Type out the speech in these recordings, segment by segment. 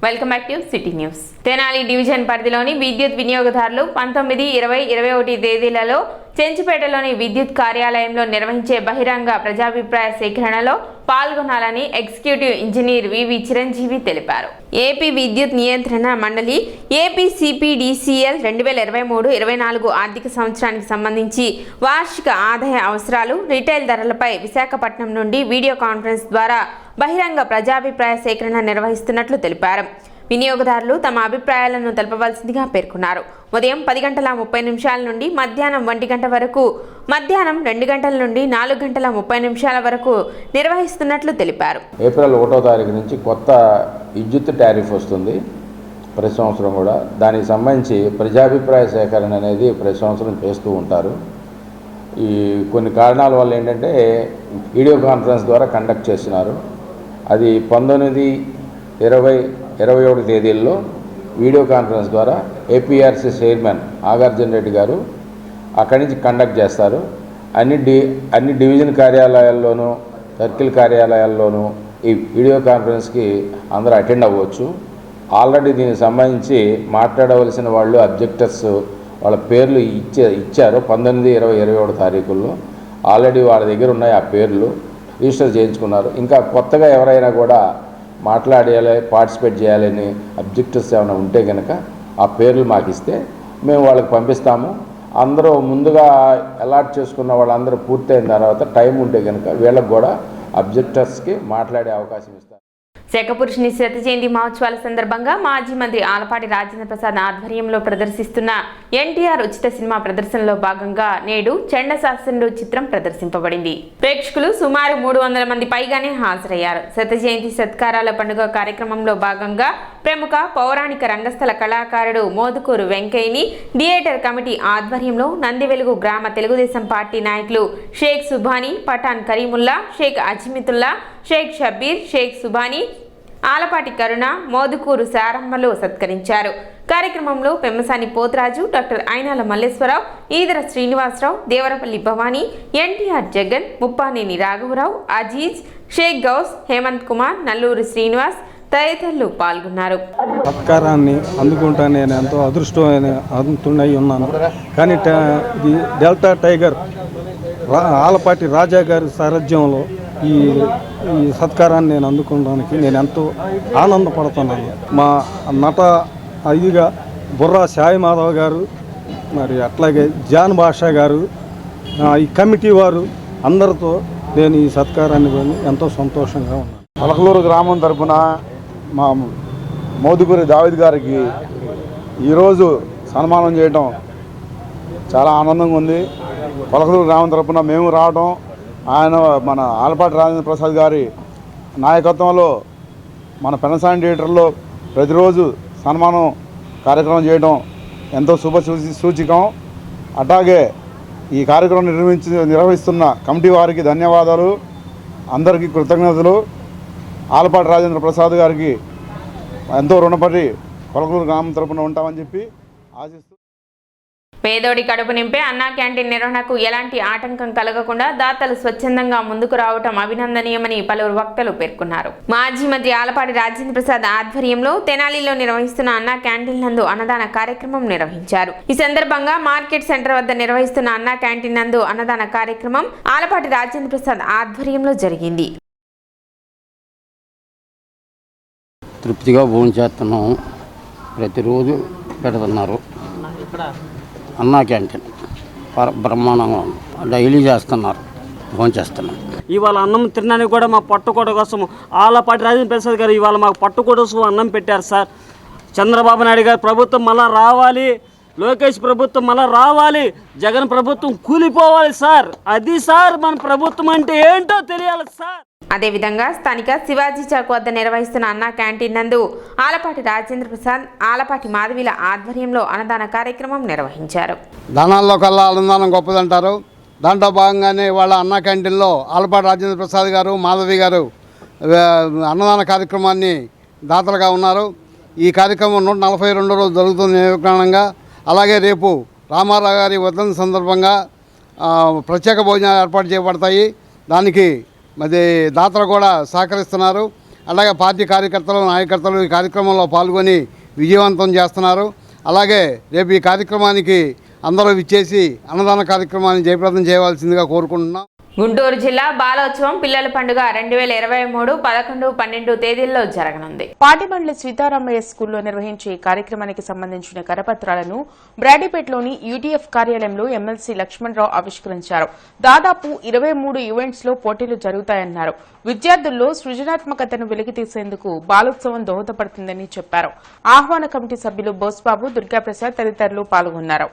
Welcome back to city news. Tenali division పరిధిలోని విద్యుత్ వినియోగదారులు 19, 20, 21 తేదీలలో చెంచుపేటలోని విద్యుత్ కార్యాలయంలో నిర్వహించే బహిరంగ ప్రజాభిప్రాయ సేకరణలో పాల్గొనాలని ఎగ్జిక్యూటివ్ ఇంజనీర్ వివి చిరంజీవి తెలిపారు. ఏపీ విద్యుత్ నియంత్రణ మండలి ఏపీసీపీడీసీఎల్ 2023-24 ఆర్థిక సంవత్సరానికి సంబంధించి వార్షిక ఆదాయ అవసరాలు, రిటైల్ ధరలపై విశాఖపట్నం నుండి వీడియో కాన్ఫరెన్స్ ద్వారా బహిరంగ ప్రజాభిప్రాయ సేకరణ నిర్వహిస్తున్నట్లు తెలిపారు. వినియోగదారులు తమ అభిప్రాయాలను తెలపవలసిందిగా పేర్కొన్నారు. ఉదయం 10:30 నుండి మధ్యాహ్నం 1 గంట వరకు, మధ్యాహ్నం 2 గంటల నుండి 4:30 వరకు నిర్వహిస్తున్నట్లు తెలిపారు. ఏప్రిల్ 1వ తారీఖు నుంచి కొత్త విద్యుత్ టారిఫ్ వస్తుంది ప్రతి సంవత్సరం కూడా. దానికి సంబంధించి ప్రజాభిప్రాయ సేకరణ అనేది ప్రతి సంవత్సరం చేస్తూ ఉంటారు. ఈ కొన్ని కారణాల వల్ల ఏంటంటే వీడియో కాన్ఫరెన్స్ ద్వారా కండక్ట్ చేస్తున్నారు. అది 19, 20, 21 తేదీల్లో వీడియో కాన్ఫరెన్స్ ద్వారా ఏపీఆర్సీ చైర్మన్ నాగార్జున రెడ్డి గారు అక్కడి నుంచి కండక్ట్ చేస్తారు. అన్ని డివిజన్ కార్యాలయాల్లోనూ, సర్కిల్ కార్యాలయాల్లోనూ ఈ వీడియో కాన్ఫరెన్స్కి అందరూ అటెండ్ అవ్వచ్చు. ఆల్రెడీ దీనికి సంబంధించి మాట్లాడవలసిన వాళ్ళు అబ్జెక్టర్స్ వాళ్ళ పేర్లు ఇచ్చారు 19, 20, 21 తారీఖుల్లో. ఆల్రెడీ వాళ్ళ దగ్గర ఉన్నాయి, ఆ పేర్లు రిజిస్టర్ చేయించుకున్నారు. ఇంకా కొత్తగా ఎవరైనా కూడా మాట్లాడేయాలి, పార్టిసిపేట్ చేయాలని అబ్జెక్టివ్స్ ఏమైనా ఉంటే కనుక ఆ పేర్లు మాకు ఇస్తే మేము వాళ్ళకి పంపిస్తాము. అందరూ ముందుగా అలాట్ చేసుకున్న వాళ్ళందరూ పూర్తయిన తర్వాత టైం ఉంటే కనుక వీళ్ళకి కూడా అబ్జెక్టర్స్కి మాట్లాడే అవకాశం ఇస్తాం. శేఖపురుషుని శత జయంతి మహోత్సవాల సందర్భంగా మాజీ మంత్రి ఆలపాటి రాజేంద్ర ప్రసాద్ ఆధ్వర్యంలో ప్రదర్శిస్తున్న ఎన్టీఆర్ ఉచిత సినిమా ప్రదర్శనలో భాగంగా నేడు చండశాసనుడు చిత్రం ప్రదర్శింపబడింది. ప్రేక్షకులు సుమారు 300 మంది పైగానే హాజరయ్యారు. శత జయంతి సత్కారాల పండుగ కార్యక్రమంలో భాగంగా ప్రముఖ పౌరాణిక రంగస్థల కళాకారుడు మోదుకూరు వెంకయ్యని థియేటర్ కమిటీ ఆధ్వర్యంలో నందివెలుగు గ్రామ తెలుగుదేశం పార్టీ నాయకులు షేక్ సుబానీ, పఠాన్ కరీముల్లా, షేక్ అజ్మితుల్లా, షేక్ షబ్బీర్, షేక్ సుబానీ, ఆలపాటి కరుణ, మోదుకూరు శారమ్మలు సత్కరించారు. కార్యక్రమంలో పెమ్మసాని పోతరాజు, డాక్టర్ అయినాల మల్లేశ్వరరావు, ఈదర శ్రీనివాసరావు, దేవరపల్లి భవానీ, ఎన్టీఆర్ జగన్, ముప్పానేని రాఘవరావు, అజీజ్, షేక్ గౌస్, హేమంత్ కుమార్, నల్లూరు శ్రీనివాస్ తదితరులు పాల్గొన్నారు. సత్కారాన్ని అందుకుంటా నేను ఎంతో అదృష్టమై ఉన్నాను. కానీ ఇది డెల్టా టైగర్ ఆలపాటి రాజా గారి సారథ్యంలో ఈ సత్కారాన్ని నేను అందుకోవడానికి నేను ఎంతో ఆనందపడుతున్నాను. మా నట ఇదిగా బుర్రా సాయి మాధవ్ గారు, మరి అట్లాగే జాన్ బాషా గారు, ఈ కమిటీ వారు అందరితో నేను ఈ సత్కారాన్ని కొని ఎంతో సంతోషంగా ఉన్నాను. పలకలూరు గ్రామం తరఫున మా మోదుకూరి దావిద్ గారికి ఈరోజు సన్మానం చేయడం చాలా ఆనందంగా ఉంది. పలకలూరు గ్రామం తరఫున మేము రావడం, ఆయన మన ఆలపాటి రాజేంద్ర ప్రసాద్ గారి నాయకత్వంలో మన పెనసాని థియేటర్లో ప్రతిరోజు సన్మానం కార్యక్రమం చేయడం ఎంతో సూచికం. అట్లాగే ఈ కార్యక్రమం నిర్వహిస్తున్న కమిటీ వారికి ధన్యవాదాలు, అందరికీ కృతజ్ఞతలు. ఆలపాటి రాజేంద్ర ప్రసాద్ గారికి ఎంతో రుణపడి పలకలూరు గ్రామం తరపున ఉంటామని చెప్పి ఆశిస్తూ, పేదోడి కడుపు నింపే అన్నా క్యాంటీన్ నిర్వహణకు ఎలాంటి ఆటంకం కలగకుండా దాతలు స్వచ్ఛందంగా ముందుకు రావటం అభినందనీయమని పలువురు వక్తలు పేర్కొన్నారు. మాజీ మంత్రి ఆలపాటి రాజేంద్ర ప్రసాద్ ఆధ్వర్యంలో తెనాలిలో నిర్వహిస్తున్న అన్నా క్యాంటీన్ నందు అన్నదాన కార్యక్రమం నిర్వహించారు. ఈ సందర్భంగా మార్కెట్ సెంటర్ వద్ద నిర్వహిస్తున్న అన్నా క్యాంటీన్ నందు అన్నదాన కార్యక్రమం ఆలపాటి రాజేంద్ర ప్రసాద్ ఆధ్వర్యంలో జరిగింది. తృప్తిగా భోజనం చేస్తున్నాము. ప్రతిరోజు పెడుతున్నారు అన్నా క్యాంటీన్, బ్రహ్మాండంగా డైలీ చేస్తున్నారు, భోజనం చేస్తున్నాం. ఇవాళ అన్నం తినడానికి కూడా మా పట్టుకోట కోసం ఆలపాటి రాజేంద్ర ప్రసాద్ గారు ఇవాళ మాకు పట్టుకోట కోసం అన్నం పెట్టారు సార్. చంద్రబాబు నాయుడు గారు ప్రభుత్వం మళ్ళా రావాలి, లోకేష్ ప్రభుత్వం మళ్ళా రావాలి, జగన్ ప్రభుత్వం కూలిపోవాలి సార్. అది సార్ మన ప్రభుత్వం అంటే ఏంటో తెలియాలి సార్. అదేవిధంగా స్థానిక శివాజీ చౌక్ వద్ద నిర్వహిస్తున్న అన్నా క్యాంటీన్ నందు ఆలపాటి రాజేంద్ర ప్రసాద్, ఆలపాటి మాధవిల ఆధ్వర్యంలో అన్నదాన కార్యక్రమం నిర్వహించారు. దానాల్లో కల్లా అన్నదానం గొప్పదంటారు. దాంట్లో భాగంగానే వాళ్ళ అన్నా క్యాంటీన్లో ఆలపాటి రాజేంద్ర ప్రసాద్ గారు, మాధవి గారు అన్నదాన కార్యక్రమాన్ని దాతలుగా ఉన్నారు. ఈ కార్యక్రమం 142 రోజులు జరుగుతుంది నిర్విఘ్నంగా. అలాగే రేపు రామారావు గారి వర్ధంతి సందర్భంగా ప్రత్యేక భోజనాలు ఏర్పాటు చేయబడతాయి. దానికి మరి దాతలు కూడా సహకరిస్తున్నారు. అలాగే పార్టీ కార్యకర్తలు నాయకర్తలు ఈ కార్యక్రమంలో పాల్గొని విజయవంతం చేస్తున్నారు. అలాగే రేపు ఈ కార్యక్రమానికి అందరూ విచ్చేసి అన్నదాన కార్యక్రమాన్ని జయప్రదం చేయవలసిందిగా కోరుకుంటున్నాం. గుంటూరు జిల్లా బాలోత్సవం పిల్లల పండుగ 2023 11, 12 తేదీల్లో జరగనుంది. పాటిబండ్ల సీతారామయ్య స్కూల్లో నిర్వహించే కార్యక్రమానికి సంబంధించిన కరపత్రాలను బ్రాడీపేటలోని యూటీఎఫ్ కార్యాలయంలో ఎమ్మెల్సీ లక్ష్మణరావు ఆవిష్కరించారు. దాదాపు 23 ఈవెంట్స్ లో పోటీలు జరుగుతాయన్నారు. విద్యార్థుల్లో సృజనాత్మకతను వెలికితీసేందుకు బాలోత్సవం దోహదపడుతుందని చెప్పారు. ఆహ్వాన కమిటీ సభ్యులు బోస్బాబు, దుర్గాప్రసాద్ తదితరులు పాల్గొన్నారు.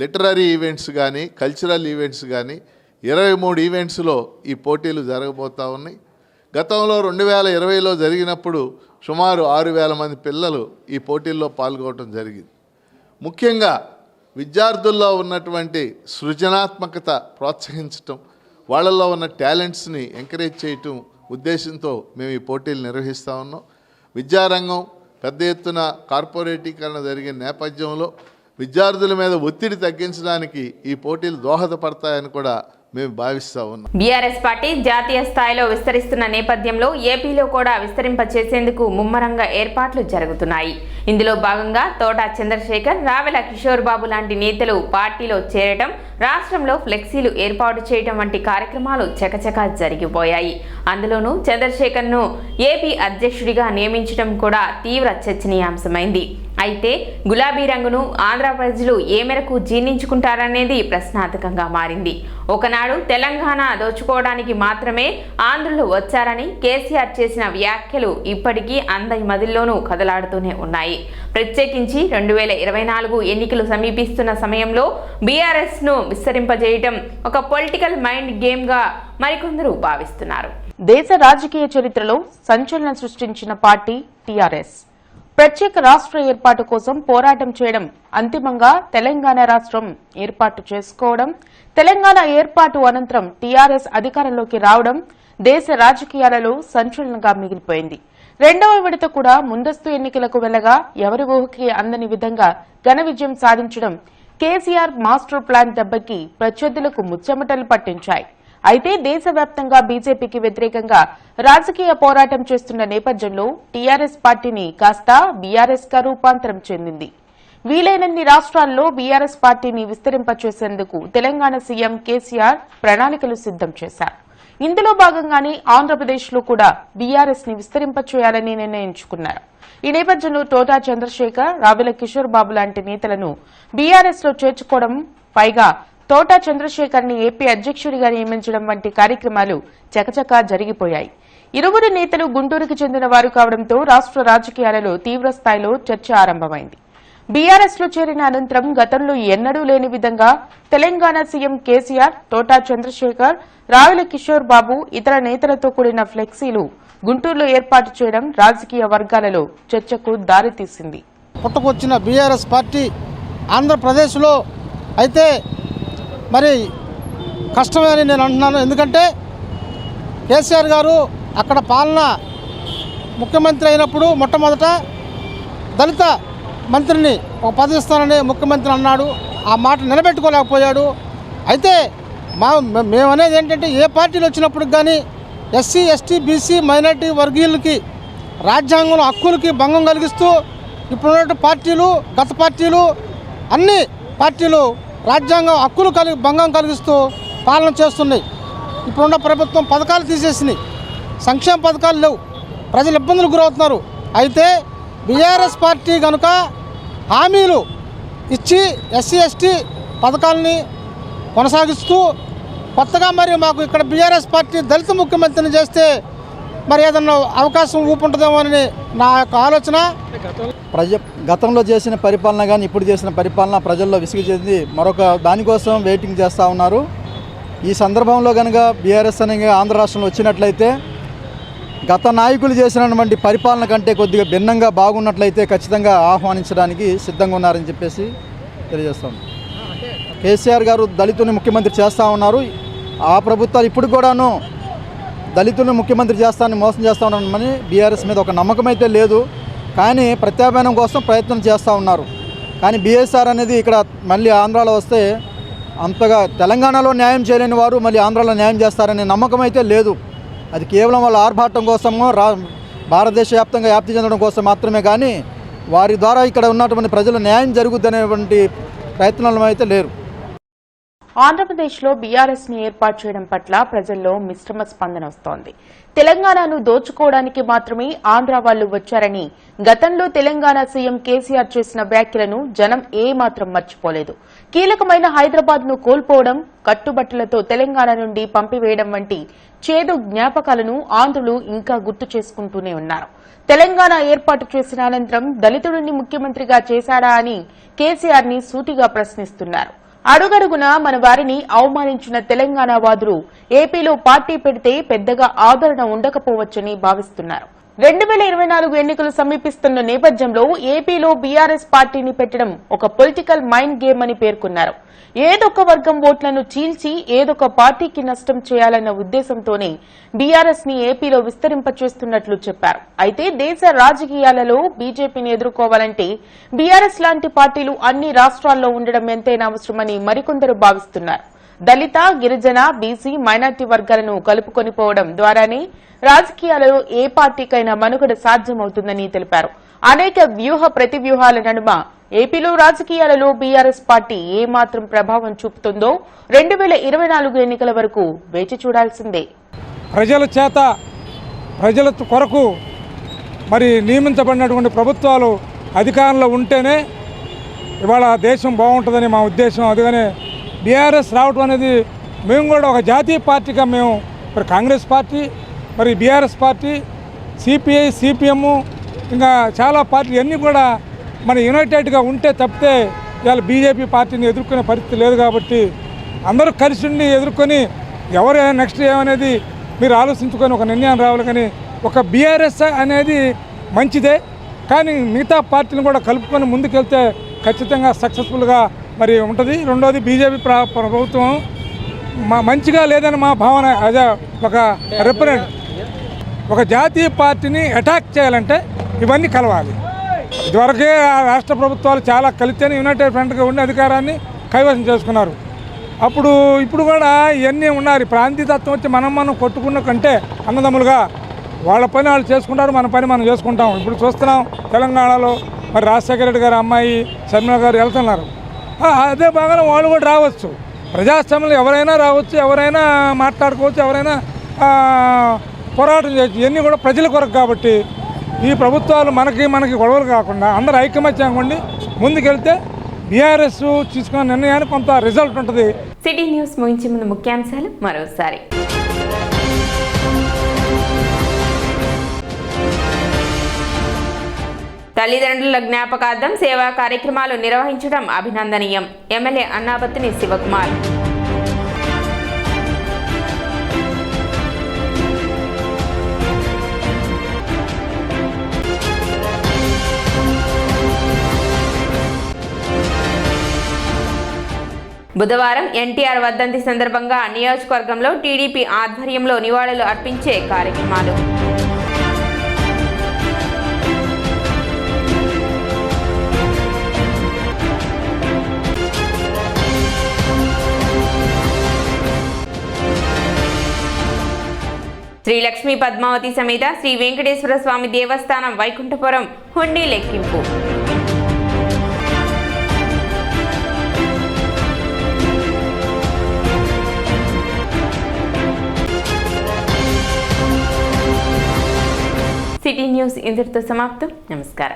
లిటరరీ ఈవెంట్స్ కానీ, కల్చరల్ ఈవెంట్స్ కానీ 23 ఈవెంట్స్లో ఈ పోటీలు జరగబోతూ ఉన్నాయి. గతంలో 2020లో జరిగినప్పుడు సుమారు 6,000 మంది పిల్లలు ఈ పోటీల్లో పాల్గొనడం జరిగింది. ముఖ్యంగా విద్యార్థుల్లో ఉన్నటువంటి సృజనాత్మకత ప్రోత్సహించటం, వాళ్ళల్లో ఉన్న టాలెంట్స్ని ఎంకరేజ్ చేయటం ఉద్దేశంతో మేము ఈ పోటీలు నిర్వహిస్తూ ఉన్నాం. విద్యారంగం పెద్ద ఎత్తున కార్పొరేటీకరణ జరిగిన నేపథ్యంలో విద్యార్థుల మీద ఒత్తిడి తగ్గించడానికి ఈ పోటీలు దోహదపడతాయని కూడా మేము భావిస్తూ ఉన్నాం. బీఆర్ఎస్ పార్టీ జాతీయ స్థాయిలో విస్తరిస్తున్న నేపథ్యంలో ఏపీలో కూడా విస్తరింపచేసేందుకు ముమ్మరంగా ఏర్పాట్లు జరుగుతున్నాయి. ఇందులో భాగంగా తోటా చంద్రశేఖర్, రావెల కిషోర్ బాబు లాంటి నేతలు పార్టీలో చేరటం, రాష్ట్రంలో ఫ్లెక్సీలు ఏర్పాటు చేయడం వంటి కార్యక్రమాలు చకచకా జరిగిపోయాయి. అందులోనూ చంద్రశేఖర్ను ఏపీ అధ్యక్షుడిగా నియమించడం కూడా తీవ్ర చర్చనీయాంశమైంది. అయితే గులాబీ రంగును ఆంధ్ర ప్రజలు ఏ మేరకు జీర్ణించుకుంటారనేది ప్రశ్నార్థకంగా మారింది. ఒకనాడు తెలంగాణ దోచుకోవడానికి మాత్రమే ఆంధ్రులు వచ్చారని కేసీఆర్ చేసిన వ్యాఖ్యలు ఇప్పటికీ అందరి మదిల్లోనూ కదలాడుతూనే ఉన్నాయి. ప్రత్యేకించి 2024 ఎన్నికలు సమీపిస్తున్న సమయంలో బీఆర్ఎస్ను విస్తరింపజేయటం ఒక పొలిటికల్ మైండ్ గేమ్గా మరికొందరు భావిస్తున్నారు. దేశ రాజకీయ చరిత్రలో సంచలనం సృష్టించిన పార్టీ టీఆర్ఎస్. ప్రత్యేక రాష్ట్ర ఏర్పాటు కోసం పోరాటం చేయడం, అంతిమంగా తెలంగాణ రాష్ట్రం ఏర్పాటు చేసుకోవడం, తెలంగాణ ఏర్పాటు అనంతరం టీఆర్ఎస్ అధికారంలోకి రావడం దేశ రాజకీయాలలో సంచలనంగా మిగిలిపోయింది. రెండవ విడత కూడా ముందస్తు ఎన్నికలకు వెళ్లగా ఎవరి ఊహకి అందని విధంగా ఘన విజయం సాధించడం కేసీఆర్ మాస్టర్ ప్లాన్ దెబ్బకి ప్రత్యర్థులకు ముచ్చెమటలు పట్టించాయి. అయితే దేశవ్యాప్తంగా బీజేపీకి వ్యతిరేకంగా రాజకీయ పోరాటం చేస్తున్న నేపథ్యంలో టీఆర్ఎస్ పార్టీని కాస్త బీఆర్ఎస్ గా రూపాంతరం చెందింది. వీలైనన్ని రాష్ట్రాల్లో బీఆర్ఎస్ పార్టీని విస్తరింపచేసేందుకు తెలంగాణ సీఎం కేసీఆర్ ప్రణాళికలు సిద్ధం చేశారు. ఇందులో భాగంగానే ఆంధ్రప్రదేశ్లో కూడా బీఆర్ఎస్ ని విస్తరింపచేయాలని నిర్ణయించుకున్నారు. ఈ నేపథ్యంలో తోటా చంద్రశేఖర్, రావెల కిషోర్ బాబు లాంటి నేతలను బీఆర్ఎస్ లో చేర్చుకోవడం, పైగా తోటా చంద్రశేఖర్ ని ఏపీ అధ్యక్షుడిగా నియమించడం వంటి కార్యక్రమాలు చకచకా జరిగిపోయాయి. ఇరువురు నేతలు గుంటూరుకు చెందిన వారు కావడంతో రాష్ట్ర రాజకీయాలలో తీవ్ర స్థాయిలో చర్చ ఆరంభమైంది. బీఆర్ఎస్ లో చేరిన అనంతరం గతంలో ఎన్నడూ లేని విధంగా తెలంగాణ సీఎం కేసీఆర్, తోటా చంద్రశేఖర్, రావెల కిషోర్ బాబు, ఇతర నేతలతో కూడిన ఫ్లెక్సీలు గుంటూరులో ఏర్పాటు చేయడం రాజకీయ వర్గాలలో చర్చకు దారితీసింది. పుట్టుకొచ్చిన బీఆర్ఎస్ పార్టీ ఆంధ్రప్రదేశ్లో అయితే మరి కష్టమే అని నేను అంటున్నాను. ఎందుకంటే కేసీఆర్ గారు అక్కడ పాలన ముఖ్యమంత్రి అయినప్పుడు మొట్టమొదట దళిత మంత్రిని ఒక పదవి ఇస్తానని ముఖ్యమంత్రి అన్నాడు. ఆ మాట నిలబెట్టుకోలేకపోయాడు. అయితే మేమనేది ఏంటంటే ఏ పార్టీలు వచ్చినప్పుడు కానీ ఎస్సీ, ఎస్టీ, బీసీ, మైనార్టీ వర్గీయులకి రాజ్యాంగంలో హక్కులకి భంగం కలిగిస్తూ ఇప్పుడున్న పార్టీలు, గత పార్టీలు, అన్ని పార్టీలు రాజ్యాంగం హక్కులు భంగం కలిగిస్తూ పాలన చేస్తున్నాయి. ఇప్పుడున్న ప్రభుత్వం పథకాలు తీసేసినాయి, సంక్షేమ పథకాలు లేవు, ప్రజలు ఇబ్బందులు గురవుతున్నారు. అయితే బీఆర్ఎస్ పార్టీ కనుక హామీలు ఇచ్చి ఎస్సీ, ఎస్టీ పథకాలని కొనసాగిస్తూ కొత్తగా మరి మాకు ఇక్కడ బీఆర్ఎస్ పార్టీ దళిత ముఖ్యమంత్రిని చేస్తే మరి ఏదన్నా అవకాశం ఊపుంటుందేమో అని నా యొక్క ఆలోచన. గతంలో చేసిన పరిపాలన కానీ ఇప్పుడు చేసిన పరిపాలన ప్రజల్లో విసిగి చెంది మరొక దానికోసం వెయిటింగ్ చేస్తూ ఉన్నారు. ఈ సందర్భంలో కనుక బీఆర్ఎస్ అనేది ఆంధ్ర రాష్ట్రంలో వచ్చినట్లయితే గత నాయకులు చేసినటువంటి పరిపాలన కంటే కొద్దిగా భిన్నంగా బాగున్నట్లయితే ఖచ్చితంగా ఆహ్వానించడానికి సిద్ధంగా ఉన్నారని చెప్పేసి తెలియజేస్తాం. కేసీఆర్ గారు దళితుని ముఖ్యమంత్రి చేస్తూ ఉన్నారు. ఆ ప్రభుత్వాలు ఇప్పుడు కూడాను దళితులను ముఖ్యమంత్రి చేస్తానని మోసం చేస్తూ ఉన్నామని బీఆర్ఎస్ మీద ఒక నమ్మకం అయితే లేదు. కానీ ప్రత్యామ్నాయం కోసం ప్రయత్నం చేస్తూ ఉన్నారు. కానీ బీఎస్ఆర్ అనేది ఇక్కడ మళ్ళీ ఆంధ్రాలో వస్తే అంతగా తెలంగాణలో న్యాయం చేయలేని వారు మళ్ళీ ఆంధ్రాలో న్యాయం చేస్తారనే నమ్మకం అయితే లేదు. అది కేవలం వాళ్ళ ఆర్భాటం కోసమో భారతదేశ వ్యాప్తంగా వ్యాప్తి చెందడం కోసం మాత్రమే కానీ వారి ద్వారా ఇక్కడ ఉన్నటువంటి ప్రజలు న్యాయం జరుగుద్దనేటువంటి ప్రయత్నాలు అయితే లేరు. ఆంధ్రప్రదేశ్లో బీఆర్ఎస్ ని ఏర్పాటు చేయడం పట్ల ప్రజల్లో మిశ్రమ స్పందన వస్తోంది. తెలంగాణను దోచుకోవడానికి మాత్రమే ఆంధ్ర వాళ్లు వచ్చారని గతంలో తెలంగాణ సీఎం కేసీఆర్ చేసిన వ్యాఖ్యలను జనం ఏమాత్రం మర్చిపోలేదు. కీలకమైన హైదరాబాద్ ను కోల్పోవడం, కట్టుబట్టలతో తెలంగాణ నుండి పంపివేయడం వంటి చేదు జ్ఞాపకాలను ఆంధ్రులు ఇంకా గుర్తు చేసుకుంటూనే ఉన్నారు. తెలంగాణ ఏర్పాటు చేసిన అనంతరం దళితుడిని ముఖ్యమంత్రిగా చేశాడా అని కేసీఆర్ ని సూటిగా ప్రశ్నిస్తున్నారు. అడుగడుగునా మన వారిని అవమానించిన తెలంగాణ వాదులు ఏపీలో పార్టీ పెడితే పెద్దగా ఆదరణ ఉండకపోవచ్చని భావిస్తున్నారు. 2024 ఎన్నికలు సమీపిస్తున్న నేపథ్యంలో ఏపీలో బీఆర్ఎస్ పార్టీని పెట్టడం ఒక పొలిటికల్ మైండ్ గేమ్ అని పేర్కొన్నారు. ఏదొక వర్గం ఓట్లను చీల్చి ఏదొక పార్టీకి నష్టం చేయాలన్న ఉద్దేశంతోనే బీఆర్ఎస్ ని ఏపీలో విస్తరింపచేస్తున్నట్లు చెప్పారు. అయితే దేశ రాజకీయాలలో బీజేపీని ఎదుర్కోవాలంటే బీఆర్ఎస్ లాంటి పార్టీలు అన్ని రాష్ట్రాల్లో ఉండడం ఎంతైనా అవసరమని మరికొందరు భావిస్తున్నారు. దళిత, గిరిజన, బీసీ, మైనార్టీ వర్గాలను కలుపుకొని పోవడం ద్వారానే రాజకీయాలలో ఏ పార్టీకైనా మనుగడ సాధ్యమవుతుందని తెలిపారు. అనేక వ్యూహ ప్రతివ్యూహాల నడుమ ఏపీలో రాజకీయాలలో బీఆర్ఎస్ పార్టీ ఏమాత్రం ప్రభావం చూపుతుందో 2024 ఎన్నికల వరకు వేచి చూడాల్సిందే. ప్రజల చేత ప్రజల కొరకు మరి నియమించబడినటువంటి ప్రభుత్వాలు అధికారంలో ఉంటేనే ఇవాళ దేశం బాగుంటుందని మా ఉద్దేశం. అందుకనే బీఆర్ఎస్ రావడం అనేది మేము కూడా ఒక జాతీయ పార్టీగా మేము మరి కాంగ్రెస్ పార్టీ, మరి బీఆర్ఎస్ పార్టీ, సిపిఐ, సిపిఎం, ఇంకా చాలా పార్టీలు అన్నీ కూడా మన యునైటెడ్గా ఉంటే తప్పితే ఇవాళ బీజేపీ పార్టీని ఎదుర్కొనే పరిస్థితి లేదు. కాబట్టి అందరూ కలిసి ఉండి ఎదుర్కొని ఎవరు నెక్స్ట్ ఏమనేది మీరు ఆలోచించుకొని ఒక నిర్ణయం రావాలి. కానీ ఒక బీఆర్ఎస్ అనేది మంచిదే, కానీ మిగతా పార్టీని కూడా కలుపుకొని ముందుకెళ్తే ఖచ్చితంగా సక్సెస్ఫుల్గా మరి ఉంటుంది. రెండోది బీజేపీ ప్రభుత్వం మంచిగా లేదని మా భావన. అదే ఒక ఒక జాతీయ పార్టీని అటాక్ చేయాలంటే ఇవన్నీ కలవాలి. ఇదివరకే రాష్ట్ర ప్రభుత్వాలు చాలా కలిస్తేనే యునైటెడ్ ఫ్రంట్గా ఉండి అధికారాన్ని కైవసం చేసుకున్నారు. ఇప్పుడు కూడా ఇవన్నీ ఉన్నారు. ప్రాంతీయతత్వం వచ్చి మనం కొట్టుకున్న కంటే అన్నదమ్ములుగా వాళ్ళ పని వాళ్ళు చేసుకుంటారు, మన పని మనం చేసుకుంటాం. ఇప్పుడు చూస్తున్నాం తెలంగాణలో మరి రాజశేఖర రెడ్డి గారు అమ్మాయి షర్మిల గారు వెళ్తున్నారు. అదే బాగానే వాళ్ళు కూడా రావచ్చు. ప్రజాస్వామ్యంలో ఎవరైనా రావచ్చు, ఎవరైనా మాట్లాడుకోవచ్చు, ఎవరైనా పోరాటం చేయొచ్చు. ఇవన్నీ కూడా ప్రజల కొరకు. కాబట్టి ఈ ప్రభుత్వాలు మనకి గొడవలు కాకుండా అందరూ ఐకమత్యంగా ఉండి ముందుకెళ్తే బీఆర్ఎస్ తీసుకున్న నిర్ణయానికి కొంత రిజల్ట్ ఉంటుంది. సిటీ న్యూస్ ముగించే ముందు ముఖ్యాంశాలు మరోసారి. తల్లిదండ్రుల జ్ఞాపకార్థం సేవా కార్యక్రమాలు నిర్వహించడం అభినందనీయం. ఎమ్మెల్యే అన్నాబత్తిని శివకుమార్. బుధవారం ఎన్టీఆర్ వర్ధంతి సందర్భంగా నియోజకవర్గంలో టీడీపీ ఆధ్వర్యంలో నివాళులు అర్పించే కార్యక్రమాలు. శ్రీ లక్ష్మీ పద్మావతి సమేత శ్రీ వెంకటేశ్వర స్వామి దేవస్థానం వైకుంఠపురం హుండీ లెక్కింపు. సిటీ న్యూస్ ఇంతటితో సమాప్తం. నమస్కారం.